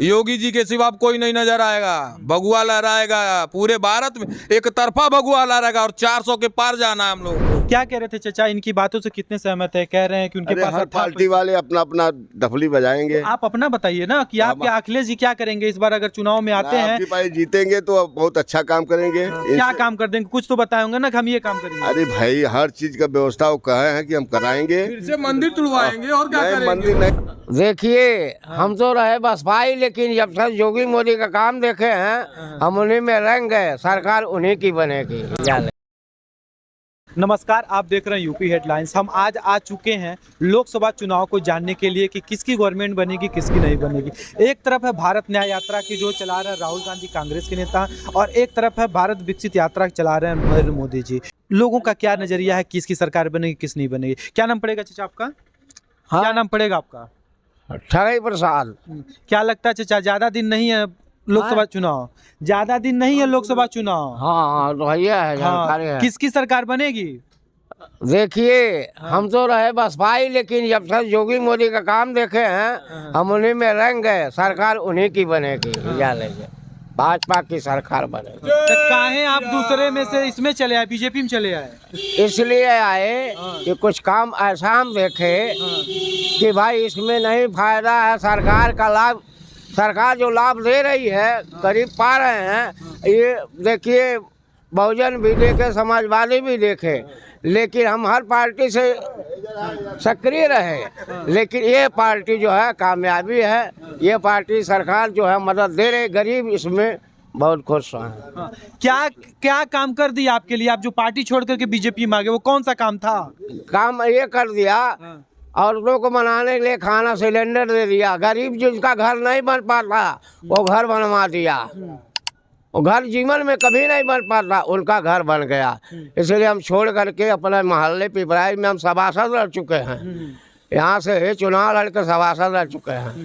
योगी जी के सिवा कोई नहीं नजर आएगा। भगुआ लहराएगा पूरे भारत में, एक तरफा भगुआ लहराएगा और 400 के पार जाना है हम लोग। क्या कह रहे थे चाचा, इनकी बातों से कितने सहमत है? कह रहे हैं कि उनके पास हर पार्टी वाले अपना अपना डफली बजाएंगे। तो आप अपना बताइए ना कि आप क्या अखिलेश जी क्या करेंगे इस बार अगर चुनाव में आते हैं? आपकी पार्टी जीतेंगे तो बहुत अच्छा काम करेंगे। क्या काम कर देंगे? कुछ तो बताए होंगे ना कि हम ये काम करेंगे। अरे भाई हर चीज का व्यवस्था वो कहे हैं कि हम कराएंगे। फिर से मंदिर तुड़वाएंगे और क्या करेंगे? मंदिर नहीं। देखिए हम तो रहे बसपाई, लेकिन जब से योगी मोदी का काम देखे हैं हम उन्हीं में रंग गए, सरकार उन्हीं की बनेगी। नमस्कार, आप देख रहे हैं यूपी हेडलाइंस। हम आज आ चुके हैं लोकसभा चुनाव को जानने के लिए कि किसकी गवर्नमेंट बनेगी, किसकी नहीं बनेगी। एक तरफ है भारत न्याय यात्रा की जो चला रहे हैं राहुल गांधी, कांग्रेस के नेता, और एक तरफ है भारत विकसित यात्रा चला रहे हैं नरेंद्र मोदी जी। लोगों का क्या नजरिया है, किसकी सरकार बनेगी, किस नहीं बनेगी? क्या नाम पड़ेगा चाचा आपका? हाँ? क्या नाम पड़ेगा आपका? ठगी प्रसाद। क्या लगता है चाचा, ज्यादा दिन नहीं है लोकसभा चुनाव? ज्यादा दिन नहीं है लोकसभा चुनाव। हाँ तो भैया है, जानकारी है। किसकी सरकार बनेगी? देखिए हम तो रहे बसपाई, लेकिन जब से योगी मोदी का काम देखे हैं हम उन्हीं में रंग गए, सरकार उन्हीं की बनेगी। भाजपा की सरकार बनेगी। तो काहे आप दूसरे में से इसमें चले आए, बीजेपी में चले आए? इसलिए आए कि कुछ काम ऐसा हम देखे कि भाई इसमें नहीं फायदा है। सरकार का लाभ, सरकार जो लाभ दे रही है करीब पा रहे हैं। ये देखिए बहुजन भी देखे, समाजवादी भी देखे, लेकिन हम हर पार्टी से सक्रिय रहे, लेकिन ये पार्टी जो है कामयाबी है। ये पार्टी सरकार जो है मदद दे रही, गरीब इसमें बहुत खुश हैं। क्या क्या काम कर दिया आपके लिए? आप जो पार्टी छोड़ करके बीजेपी में आ गए, वो कौन सा काम था? काम ये कर दिया, औरतों को बनाने के लिए खाना सिलेंडर दे दिया। गरीब जिसका घर नहीं बन पाता वो घर बनवा दिया। वो घर जीवन में कभी नहीं बन पाता, उनका घर बन गया। इसलिए हम छोड़ करके अपने मोहल्ले पिपराइच में हम सभासद रह चुके हैं। यहाँ से चुनाव लड़ के सभासद रह चुके हैं,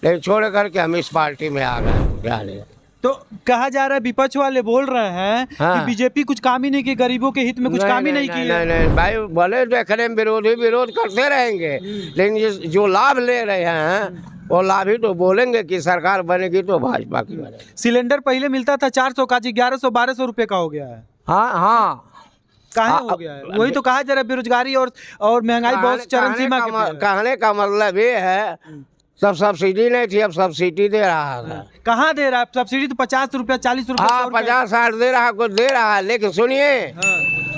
लेकिन छोड़ करके हम इस पार्टी में आ गए। तो कहा जा रहा है, विपक्ष वाले बोल रहे हैं कि बीजेपी कुछ काम ही नहीं की, गरीबों के हित में कुछ काम ही नहीं किया। नहीं भाई, भले देखने में विरोधी विरोध करते रहेंगे, लेकिन जो लाभ ले रहे हैं वो लाभ ही तो बोलेंगे कि सरकार बनेगी तो भाजपा की बनेगी। सिलेंडर पहले मिलता था 400 का, जी 1100-1200 रुपए का हो गया है। हाँ काहे हो गया है? वही तो कहा जा रहा है, बेरोजगारी और महंगाई बहुत चरम सीमा के। कहने का मतलब ये है सब सब्सिडी नहीं थी, अब सब्सिडी दे रहा है। कहाँ दे रहा है सब्सिडी? तो 50 रुपया 40 रुपया। हाँ 50-60 दे रहा है, कुछ दे रहा है, लेकिन सुनिए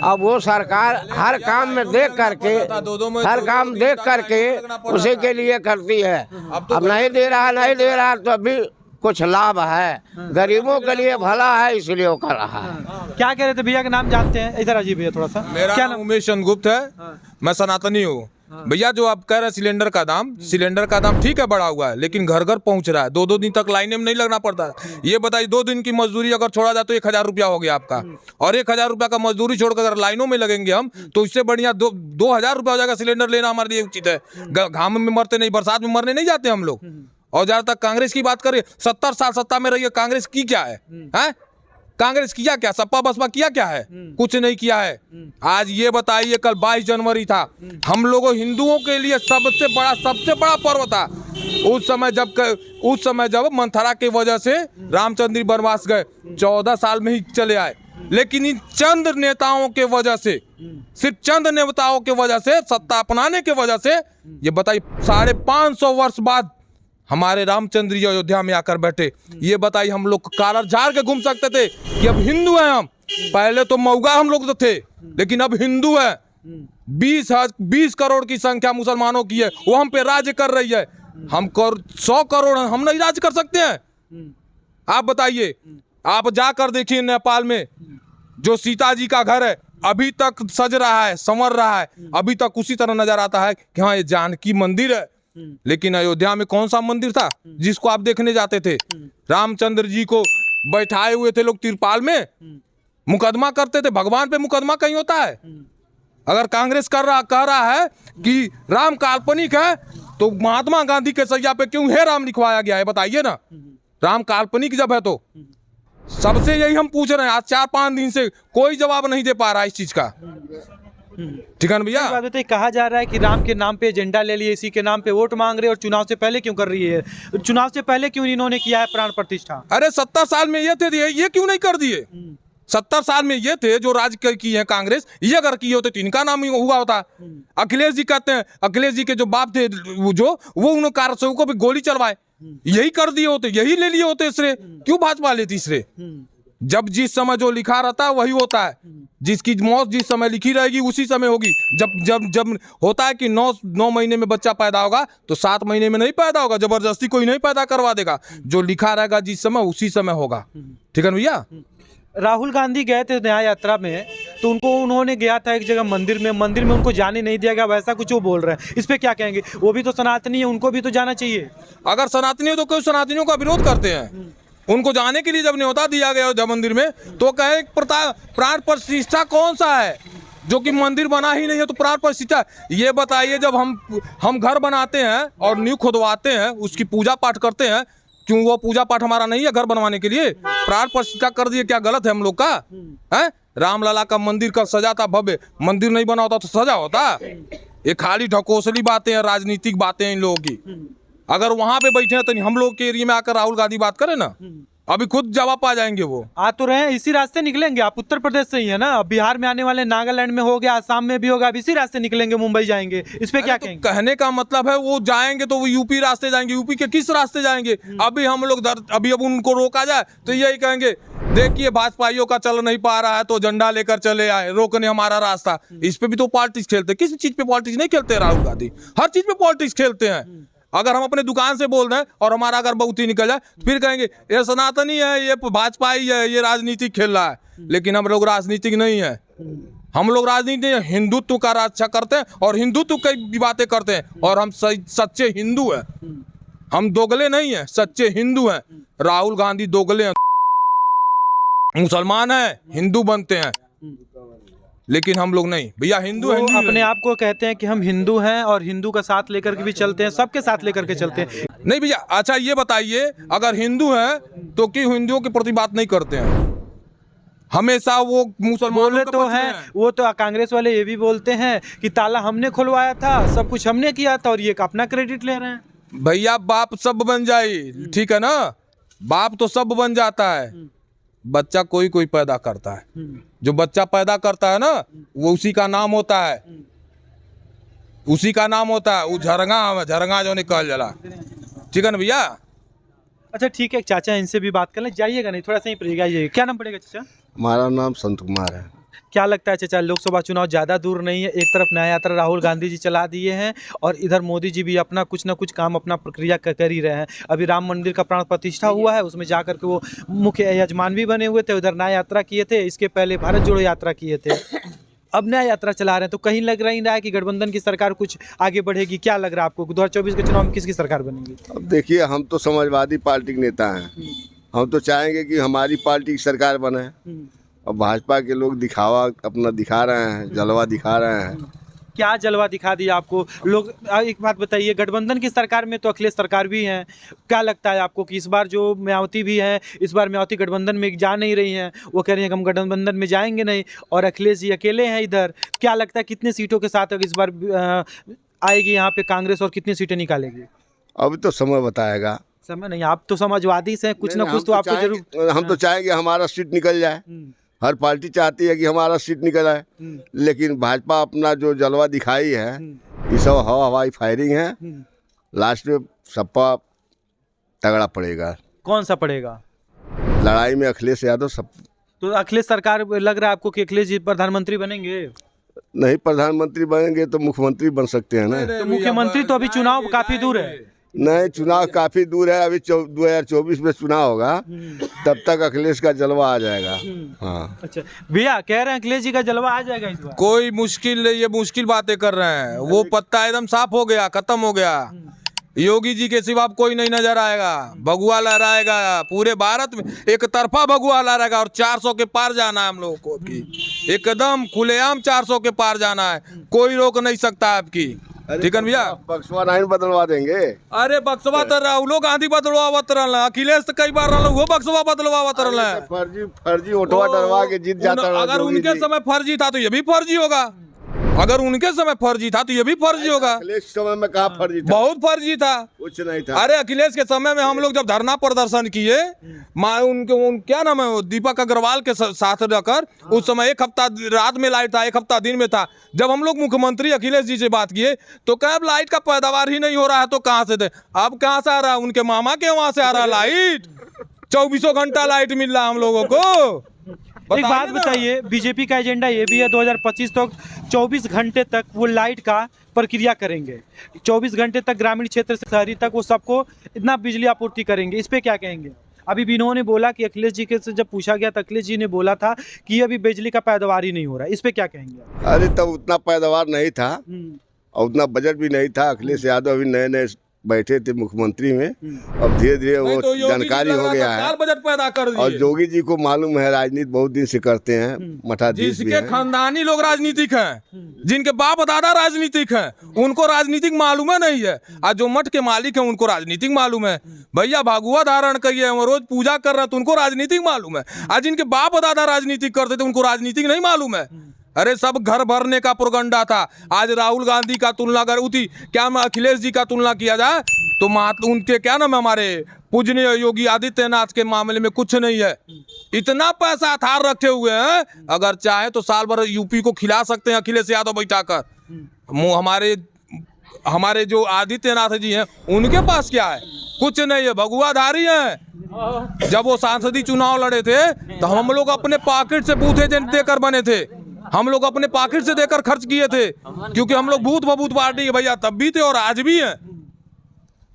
अब वो सरकार हर काम में देख करके, हर काम देख करके उसी के लिए करती है। अब नहीं दे रहा तो अभी कुछ लाभ है, गरीबों के लिए भला है, इसलिए वो कर रहा है। क्या कह रहे थे भैया? का नाम जानते हैं? इधर अजीब भैया थोड़ा सा। मेरा क्या नाम उमेश चंद्रगुप्त है। मैं सनातनी हूँ। भैया जो आप कह रहे हैं सिलेंडर का दाम ठीक है बढ़ा हुआ है, लेकिन घर घर पहुंच रहा है। 2-2 दिन तक लाइने में नहीं लगना पड़ता। ये बताइए 2 दिन की मजदूरी अगर छोड़ा जाए तो 1000 रुपया हो गया आपका, और 1000 रुपया का मजदूरी छोड़कर अगर लाइनों में लगेंगे हम तो इससे बढ़िया 2000 रुपया हो जाएगा। सिलेंडर लेना हमारे लिए उचित है। घाम में मरते नहीं, बरसात में मरने नहीं जाते हम लोग। और जहाँ तक कांग्रेस की बात करें, 70 साल सत्ता में रही है, कांग्रेस की क्या है? कांग्रेस किया क्या? सपा बसपा किया क्या है? कुछ नहीं किया है। आज ये बताइए, कल 22 जनवरी था, हम लोगों हिंदुओं के लिए सबसे बड़ा पर्व था। उस समय जब मंथरा की वजह से रामचंद्र वनवास गए, 14 साल में ही चले आए, लेकिन इन चंद नेताओं के वजह से, सिर्फ चंद नेताओं के वजह से, सत्ता अपनाने के वजह से, ये बताइए 550 वर्ष बाद हमारे रामचंद्र जी अयोध्या में आकर बैठे। ये बताइए हम लोग कालर झाड़ के घूम सकते थे कि अब हिंदू हैं हम? पहले तो मौगा हम लोग तो थे, लेकिन अब हिंदू हैं। 20 करोड़ की संख्या मुसलमानों की है, वो हम पे राज्य कर रही है। हम 100 करोड़ हम नहीं राज्य कर सकते हैं? आप बताइए। आप जाकर देखिए नेपाल में जो सीता जी का घर है अभी तक सज रहा है, संवर रहा है, अभी तक उसी तरह नजर आता है कि हाँ ये जानकी मंदिर है। लेकिन अयोध्या में कौन सा मंदिर था जिसको आप देखने जाते थे? रामचंद्र जी को बैठाए हुए थे लोग तिरपाल में, मुकदमा करते थे। भगवान पे मुकदमा कहीं होता है? अगर कांग्रेस कह रहा है कि राम काल्पनिक है, तो महात्मा गांधी के सैया पे क्यों है राम लिखवाया गया है? बताइए ना। राम काल्पनिक जब है तो सबसे यही हम पूछ रहे हैं। आज 4-5 दिन से कोई जवाब नहीं दे पा रहा इस चीज का। ठीक है ना भैया। बात बताइए, कहा जा रहा है कि राम के नाम पे एजेंडा ले लिए, इसी के नाम पे वोट मांग रहे और चुनाव से पहले क्यों कर रही है? चुनाव से पहले क्यों इन्होंने किया है प्राण प्रतिष्ठा? अरे 70 साल में ये थे, ये क्यों नहीं कर दिए? 70 साल में ये थे जो राज की है कांग्रेस, ये अगर किए होते तो इनका नाम ही हुआ होता। अखिलेश जी कहते हैं, अखिलेश जी के जो बाप थे वो उन कारसेवकों पे गोली चलवाए, यही कर दिए होते, यही ले लिए होते श्रेय, क्यों भाजपा लेती श्रेय? जब जिस समय जो लिखा रहता है वही होता है, जिसकी मौत जिस समय लिखी रहेगी उसी समय होगी। जब जब जब होता है कि 9 महीने में बच्चा पैदा होगा तो 7 महीने में नहीं पैदा होगा, जबरदस्ती कोई नहीं पैदा करवा देगा, जो लिखा रहेगा जिस समय उसी समय होगा। ठीक है ना भैया। राहुल गांधी गए थे न्याय यात्रा में, तो उन्होंने गया था एक जगह मंदिर में उनको जाने नहीं दिया गया, वैसा कुछ वो बोल रहे हैं, इस पे क्या कहेंगे? वो भी तो सनातनी है, उनको भी तो जाना चाहिए। अगर सनातनी हो तो कोई सनातनियों का विरोध करते हैं, उनको जाने के लिए जब न्योता दिया गया अयोध्या मंदिर में तो कहे प्राण प्रतिष्ठा कौन सा है जो कि मंदिर बना ही नहीं है तो प्राण प्रतिष्ठा? ये बताइए, जब हम घर बनाते हैं और नींव खुदवाते हैं, उसकी पूजा पाठ करते हैं, क्यों वो पूजा पाठ हमारा नहीं है घर बनवाने के लिए? प्राण प्रतिष्ठा कर दिए, क्या गलत है हम लोग का? है रामलला का मंदिर का सजा था भव्य, मंदिर नहीं बना होता तो सजा होता? ये खाली ढकोसली बातें हैं, राजनीतिक बातें हैं इन लोगों की। अगर वहां पे बैठे हैं तो हम लोग के एरिया में आकर राहुल गांधी बात करें ना, अभी खुद जवाब पा जाएंगे वो। आ तो रहे हैं, इसी रास्ते निकलेंगे। आप उत्तर प्रदेश से ही है ना, अब बिहार में आने वाले, नागालैंड में हो गया, आसाम में भी होगा, अब इसी रास्ते निकलेंगे, मुंबई जाएंगे, इस पे क्या तो कहेंगे? कहने का मतलब है वो जाएंगे तो वो यूपी रास्ते जाएंगे, यूपी के किस रास्ते जाएंगे? अभी हम लोग अभी अब उनको रोका जाए तो यही कहेंगे, देखिए भाजपाइयों का चल नहीं पा रहा है तो झंडा लेकर चले आए, रोकने हमारा रास्ता। इस पे भी तो पॉलिटिक्स खेलते, किसी चीज पे पॉलिटिक्स नहीं खेलते राहुल गांधी, हर चीज पे पॉलिटिक्स खेलते हैं। अगर हम अपने दुकान से बोल रहे हैं और हमारा अगर बहुत ही निकल जाए फिर कहेंगे ये सनातनी है, ये भाजपाई है, ये राजनीति खेल रहा है। लेकिन हम लोग राजनीतिक नहीं है, हम लोग राजनीति हिंदुत्व का रक्षा करते हैं और हिंदुत्व की बातें करते हैं, और हम सच्चे हिंदू हैं, हम दोगले नहीं हैं, सच्चे हिंदू हैं। राहुल गांधी दोगले हैं, मुसलमान हैं, हिंदू बनते हैं, लेकिन हम लोग नहीं भैया, हिंदू अपने आप को कहते हैं कि हम हिंदू हैं और हिंदू का साथ लेकर के भी चलते हैं, सबके साथ लेकर के चलते हैं। नहीं भैया। अच्छा ये बताइए, अगर हिंदू हैं तो क्यों हिंदुओं के प्रति बात नहीं करते हैं? हमेशा वो मुसलमानों बोले तो हैं, वो तो कांग्रेस वाले ये भी बोलते हैं कि ताला हमने खुलवाया था, सब कुछ हमने किया था, और ये अपना क्रेडिट ले रहे हैं। भैया बाप सब बन जाए, ठीक है ना, बाप तो सब बन जाता है, बच्चा कोई कोई पैदा करता है, जो बच्चा पैदा करता है ना वो उसी का नाम होता है, उसी का नाम होता है, वो झरंगा जो निकल जला। ठीक है ना भैया। अच्छा ठीक है चाचा, इनसे भी बात कर लें, जाइएगा नहीं, थोड़ा सा ही पड़ेगा। क्या नाम पड़ेगा चाचा? हमारा नाम संत कुमार है। क्या लगता है चाचा, लोकसभा चुनाव ज़्यादा दूर नहीं है, एक तरफ न्याय यात्रा राहुल गांधी जी चला दिए हैं और इधर मोदी जी भी अपना कुछ ना कुछ काम, अपना प्रक्रिया कर ही रहे हैं। अभी राम मंदिर का प्राण प्रतिष्ठा हुआ है, उसमें जाकर के वो मुख्य यजमान भी बने हुए थे, उधर न्याय यात्रा किए थे, इसके पहले भारत जोड़ो यात्रा किए थे, अब न्याय यात्रा चला रहे हैं। तो कहीं लग रहा है कि गठबंधन की सरकार कुछ आगे बढ़ेगी? क्या लग रहा है आपको 2024 के चुनाव में किसकी सरकार बनेगी? अब देखिए, हम तो समाजवादी पार्टी के नेता हैं, हम तो चाहेंगे कि हमारी पार्टी की सरकार बने। और भाजपा के लोग दिखावा अपना दिखा रहे हैं, जलवा दिखा रहे हैं। क्या जलवा दिखा दिया आपको लोग? एक बात बताइए, गठबंधन की सरकार में तो अखिलेश सरकार भी है, क्या लगता है आपको कि इस बार जो मायावती भी है, इस बार मायावती गठबंधन में जा नहीं रही हैं, वो कह रही हैं कि हम गठबंधन में जाएंगे नहीं, और अखिलेश जी अकेले हैं इधर। क्या लगता है कितने सीटों के साथ इस बार आएगी यहाँ पे कांग्रेस और कितनी सीटें निकालेगी? अभी तो समय बताएगा। समय नहीं, आप तो समाजवादी से कुछ ना कुछ तो आपको जरूर। हम तो चाहेंगे हमारा सीट निकल जाए, हर पार्टी चाहती है कि हमारा सीट निकल आए, लेकिन भाजपा अपना जो जलवा दिखाई है ये सब हवाई फायरिंग है, लास्ट में सपा तगड़ा पड़ेगा। कौन सा पड़ेगा? लड़ाई में अखिलेश यादव सब। तो अखिलेश सरकार, लग रहा है आपको कि अखिलेश जी प्रधानमंत्री बनेंगे? नहीं, प्रधानमंत्री बनेंगे तो मुख्यमंत्री बन सकते हैं ना। तो मुख्यमंत्री तो अभी चुनाव काफी दूर है। नहीं, चुनाव काफी दूर है, अभी 2024 में चुनाव होगा, तब तक अखिलेश का जलवा आ जाएगा। हाँ। अच्छा भैया, कह रहे हैं अखिलेश जी का जलवा आ जाएगा इस बार? कोई मुश्किल, ये मुश्किल बातें कर रहे हैं, वो पत्ता एकदम साफ हो गया, खत्म हो गया। योगी जी के सिवा कोई नहीं नजर आएगा, भगुआ लहराएगा पूरे भारत में, एक तरफा भगुआ लहराएगा, और 400 के पार जाना है हम लोगों को, एकदम खुलेआम 400 के पार जाना है, कोई रोक नहीं सकता आपकी। ठीक है भैया। बक्सवा लाइन बदलवा देंगे। अरे बक्सवा तो राहुलो गांधी बदलवावत रहा, अखिलेश तो कई बार रहा, वो बक्सवा बदलवावत रहा। फर्जी ओटवा डरवा के जीत जाता। अगर उनके समय फर्जी था तो ये भी फर्जी होगा। अगर उनके समय फर्जी था तो ये भी फर्जी होगा। अखिलेश समय में कहाँ फर्जी था? बहुत फर्जी था, कुछ नहीं था। अरे अखिलेश के समय में हम लोग जब धरना प्रदर्शन किए, क्या नाम है वो, दीपक अग्रवाल के साथ रहकर, उस समय 1 हफ्ता रात में लाइट था, 1 हफ्ता दिन में था। जब हम लोग मुख्यमंत्री अखिलेश जी से बात किए तो कब लाइट का पैदावार ही नहीं हो रहा है तो कहाँ से दे। अब कहाँ से आ रहा है? उनके मामा के वहां से आ रहा है लाइट, 24 घंटा लाइट मिल रहा है हम लोगों को। एक बात बताइए, बीजेपी का एजेंडा ये भी है 2025 तक 24 घंटे तक वो लाइट का प्रक्रिया करेंगे, 24 घंटे तक ग्रामीण क्षेत्र से शहरी तक वो सबको इतना बिजली आपूर्ति करेंगे। इस पे क्या कहेंगे? अभी भी इन्होंने बोला कि अखिलेश जी के से जब पूछा गया तो अखिलेश जी ने बोला था कि अभी बिजली का पैदावार ही नहीं हो रहा है। इस पे क्या कहेंगे? अरे तब उतना पैदावार नहीं था और उतना बजट भी नहीं था। अखिलेश यादव अभी नए नए बैठे थे मुख्यमंत्री में, अब धीरे धीरे वो तो जानकारी हो गया है बजट पैदा कर दिए। और योगी जी को मालूम है राजनीति बहुत दिन से करते हैं, मठाधीश भी जिसके हैं। खानदानी लोग राजनीतिक हैं, जिनके बाप दादा राजनीतिक हैं, उनको राजनीतिक मालूम है नहीं है। आज जो मठ के मालिक हैं उनको राजनीतिक मालूम है। भैया भगुआ धारण करिए, वो रोज पूजा कर रहे हैं तो उनको राजनीतिक मालूम है। आज जिनके बाप दादा राजनीतिक करते थे उनको राजनीतिक नहीं मालूम है। अरे सब घर भरने का प्रोगंडा था। आज राहुल गांधी का तुलना कर उठी, क्या अखिलेश जी का तुलना किया जाए तो उनके क्या नाम है, हमारे पूजनीय योगी आदित्यनाथ के मामले में कुछ नहीं है। इतना पैसा थार रखे हुए हैं, अगर चाहे तो साल भर यूपी को खिला सकते हैं अखिलेश यादव बैठाकर। हमारे जो आदित्यनाथ जी हैं उनके पास क्या है? कुछ नहीं है, भगुआधारी हैं। जब वो सांसदीय चुनाव लड़े थे तो हम लोग अपने पॉकेट से बूथ एजेंट देकर बने थे, हम लोग अपने पॉकेट से देकर खर्च किए थे, क्योंकि हम लोग भूत बबूत पार्टी है भैया, तब भी थे और आज भी हैं।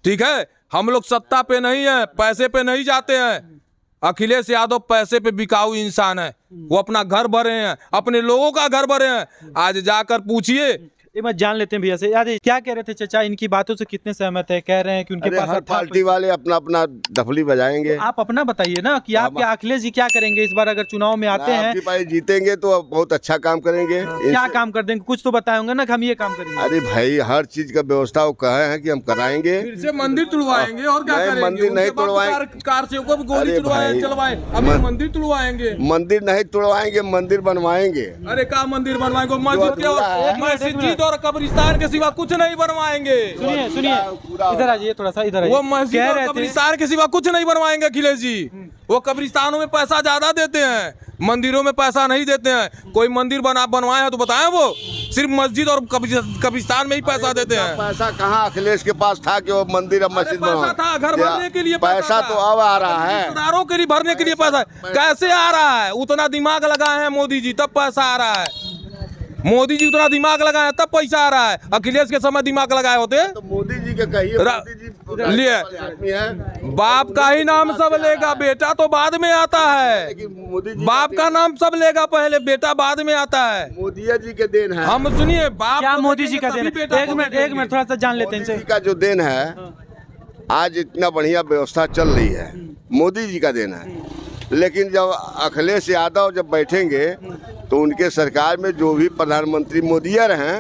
ठीक है, हम लोग सत्ता पे नहीं है, पैसे पे नहीं जाते हैं। अखिलेश यादव पैसे पे बिकाऊ इंसान है, वो अपना घर भरे हैं, अपने लोगों का घर भरे हैं। आज जाकर पूछिए। एक बात जान लेते हैं भैया से, याद है क्या कह रहे थे चाचा? इनकी बातों से कितने सहमत है? कह रहे हैं कि उनके पास हर पार्टी वाले अपना अपना डफली बजाएंगे। आप अपना बताइए ना कि आप क्या अखिलेश जी क्या करेंगे इस बार अगर चुनाव में आते हैं? भाई जीतेंगे तो बहुत अच्छा काम करेंगे। क्या काम कर देंगे? कुछ तो बताए होंगे ना कि हम ये काम करेंगे। अरे भाई हर चीज का व्यवस्था वो कहे हैं कि हम कराएंगे। फिर से मंदिर तुड़वाएंगे और क्या करेंगे? मंदिर नहीं तुड़वाएंगे, कार से को भी गोली चलवाए, अभी मंदिर तुड़वाएंगे। मंदिर नहीं तुड़वाएंगे, मंदिर बनवाएंगे। अरे क्या मंदिर बनवाएंगे? मस्जिद और कब्रिस्तान के सिवा कुछ नहीं बनवाएंगे। सुनिए सुनिए, इधर आ जाइए थोड़ा सा, इधर वो मस्जिद और कब्रिस्तान के सिवा कुछ नहीं बनवाएंगे अखिलेश जी। वो कब्रिस्तानों में पैसा ज्यादा देते हैं, मंदिरों में पैसा नहीं देते हैं। कोई मंदिर बनवाए हैं तो बताएं, वो सिर्फ मस्जिद और कब्रिस्तान में ही पैसा देते हैं। पैसा कहाँ अखिलेश के पास था कि वो मंदिर और मस्जिद पैसा था घर भरने के लिए, पैसा तो अब आ रहा है, रिश्तेदारों के लिए भरने के लिए पैसा कैसे आ रहा है? उतना दिमाग लगाए हैं मोदी जी तब पैसा आ रहा है। मोदी जी उतना दिमाग लगाए तब पैसा आ रहा है। अखिलेश के समय दिमाग लगाए होते तो मोदी जी के कहिए, मोदी जी लिए आदमी है। बाप का ही नाम सब लेगा, बेटा तो बाद में आता है। मोदी जी बाप का नाम सब लेगा पहले, बेटा बाद में आता है। मोदी जी के देन है। हम सुनिए, बाप क्या मोदी जी का देन है? एक मिनट थोड़ा सा जान लेते हैं मोदी जी का जो देन है, आज इतना बढ़िया व्यवस्था चल रही है, मोदी जी का देन है। लेकिन जब अखिलेश यादव जब बैठेंगे तो उनके सरकार में जो भी प्रधानमंत्री मोदियर हैं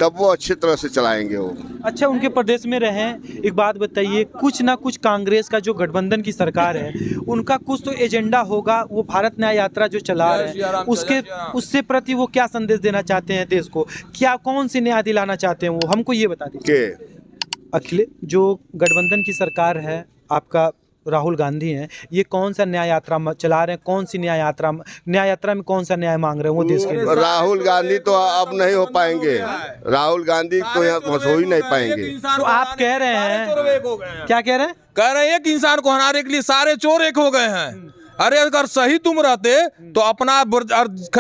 तब वो अच्छी तरह से चलाएंगे वो। अच्छा, उनके प्रदेश में रहे। एक बात बताइए, कुछ ना कुछ कांग्रेस का जो गठबंधन की सरकार है उनका कुछ तो एजेंडा होगा। वो भारत न्याय यात्रा जो चला रहे हैं उससे प्रति वो क्या संदेश देना चाहते हैं देश को? क्या कौन सी न्याय दिलाना चाहते हैं वो हमको ये बता दीजिए। अखिलेश जो गठबंधन की सरकार है, आपका राहुल गांधी हैं, ये कौन सा न्याय यात्रा चला रहे हैं? कौन सी न्याय यात्रा में कौन सा न्याय मांग रहे हैं वो देश के लिए? राहुल गांधी तो अब नहीं हो पाएंगे, राहुल गांधी तो यहाँ हो ही नहीं पाएंगे। तो आप कह रहे हैं, क्या कह रहे हैं? कह रहे हैं कि इंसान को हराने के लिए सारे चोर एक हो गए हैं। अरे अगर सही तुम रहते तो अपना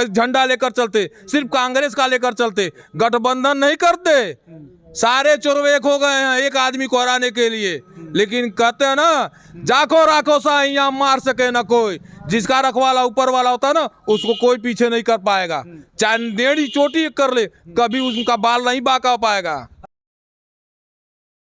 झंडा लेकर चलते, सिर्फ कांग्रेस का लेकर चलते, गठबंधन नहीं करते। सारे चोरवे एक हो गए हैं एक आदमी को हराने के लिए। लेकिन कहते हैं ना, जाको राखो साइयां मार सके ना कोई। जिसका रखवाला ऊपर वाला होता है ना, उसको कोई पीछे नहीं कर पाएगा। चाहे नेड़ी चोटी कर ले, कभी उनका बाल नहीं बाका पाएगा।